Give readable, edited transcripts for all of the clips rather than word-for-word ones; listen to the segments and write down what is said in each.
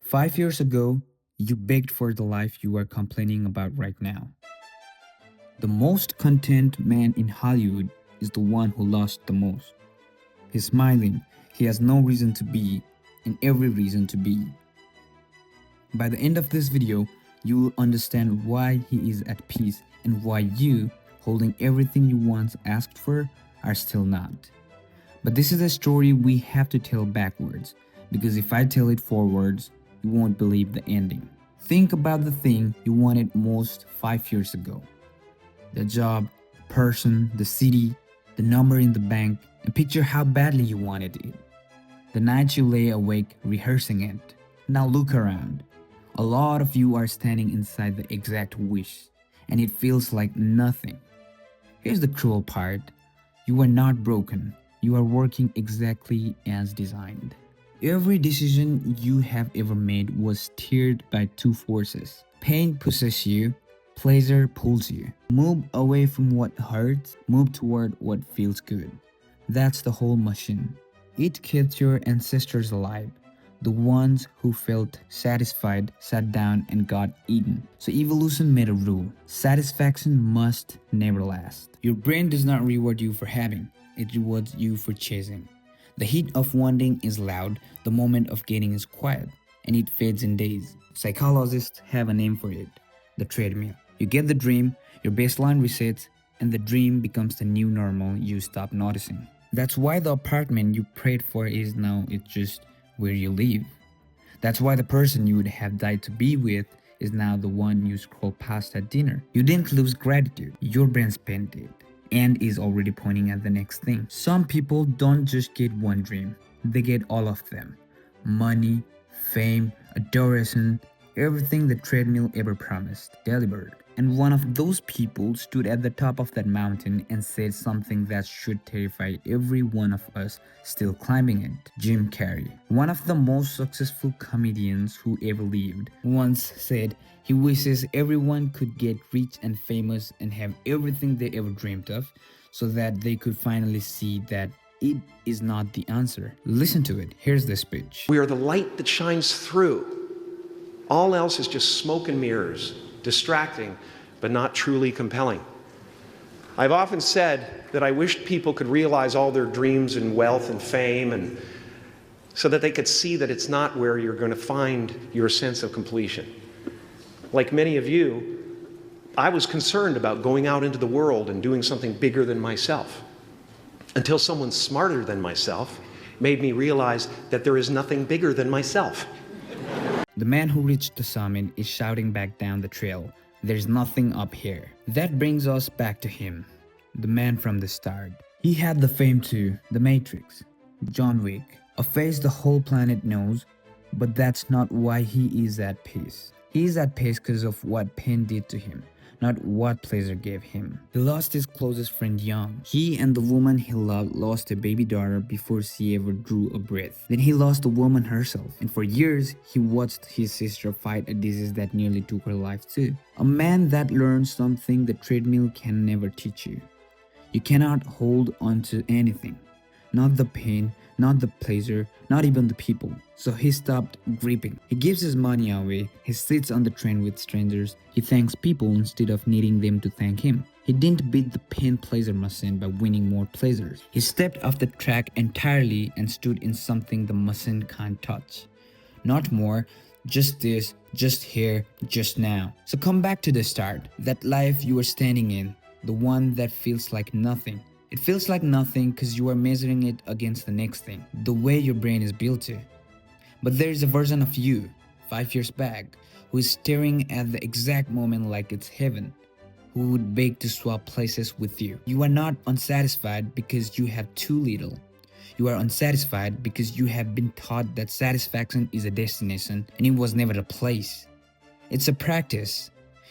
5 years ago, you begged for the life you are complaining about right now. The most content man in Hollywood is the one who lost the most. He's smiling, he has no reason to be, and every reason to be. By the end of this video, you will understand why he is at peace and why you, holding everything you once asked for, are still not. But this is a story we have to tell backwards, because if I tell it forwards, you won't believe the ending. Think about the thing you wanted most 5 years ago. The job, the person, the city, the number in the bank, and picture how badly you wanted it. The nights you lay awake rehearsing it. Now look around. A lot of you are standing inside the exact wish, and it feels like nothing. Here's the cruel part. You are not broken. You are working exactly as designed. Every decision you have ever made was steered by two forces. Pain pushes you, pleasure pulls you. Move away from what hurts, move toward what feels good. That's the whole machine. It kept your ancestors alive. The ones who felt satisfied sat down and got eaten. So evolution made a rule. Satisfaction must never last. Your brain does not reward you for having. It rewards you for chasing. The heat of wanting is loud, the moment of getting is quiet, and it fades in days. Psychologists have a name for it, the treadmill. You get the dream, your baseline resets, and the dream becomes the new normal you stop noticing. That's why the apartment you prayed for is now it's just where you live. That's why the person you would have died to be with is now the one you scroll past at dinner. You didn't lose gratitude, your brain spent it and is already pointing at the next thing. Some people don't just get one dream, they get all of them. Money, fame, adoration, everything the treadmill ever promised, delivered. And one of those people stood at the top of that mountain and said something that should terrify every one of us still climbing it. Jim Carrey, one of the most successful comedians who ever lived, once said he wishes everyone could get rich and famous and have everything they ever dreamed of, so that they could finally see that it is not the answer. Listen to it. Here's the speech. We are the light that shines through. All else is just smoke and mirrors, distracting, but not truly compelling. I've often said that I wished people could realize all their dreams and wealth and fame, and so that they could see that it's not where you're going to find your sense of completion. Like many of you, I was concerned about going out into the world and doing something bigger than myself, until someone smarter than myself made me realize that there is nothing bigger than myself. The man who reached the summit is shouting back down the trail, "There's nothing up here." That brings us back to him, the man from the start. He had the fame too, The Matrix, John Wick, a face the whole planet knows, but that's not why he is at peace. He is at peace because of what pain did to him, not what pleasure gave him. He lost his closest friend young. He and the woman he loved lost a baby daughter before she ever drew a breath. Then he lost the woman herself, and for years he watched his sister fight a disease that nearly took her life too. A man that learned something the treadmill can never teach you. You cannot hold on to anything. Not the pain, not the pleasure, not even the people. So he stopped gripping. He gives his money away. He sits on the train with strangers. He thanks people instead of needing them to thank him. He didn't beat the pain pleasure machine by winning more pleasures. He stepped off the track entirely and stood in something the machine can't touch. Not more, just this, just here, just now. So come back to the start, that life you are standing in, the one that feels like nothing. It feels like nothing because you are measuring it against the next thing, the way your brain is built to. But there is a version of you, 5 years back, who is staring at the exact moment like it's heaven, who would beg to swap places with you. You are not unsatisfied because you have too little. You are unsatisfied because you have been taught that satisfaction is a destination and it was never a place. It's a practice.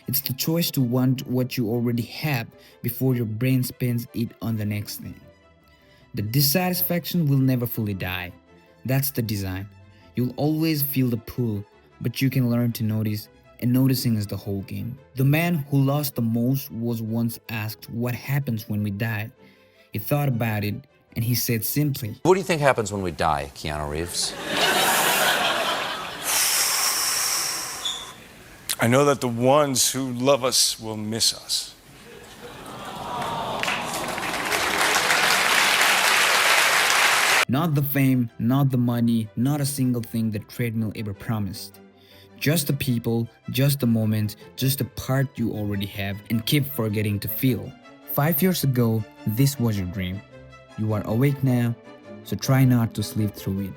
It's the choice to want what you already have before your brain spends it on the next thing. The dissatisfaction will never fully die. That's the design. You'll always feel the pull, but you can learn to notice, and noticing is the whole game. The man who lost the most was once asked what happens when we die. He thought about it, and he said simply, "What do you think happens when we die, Keanu Reeves?" I know that the ones who love us will miss us. Not the fame, not the money, not a single thing the treadmill ever promised. Just the people, just the moment, just the part you already have and keep forgetting to feel. 5 years ago, this was your dream. You are awake now, so try not to sleep through it.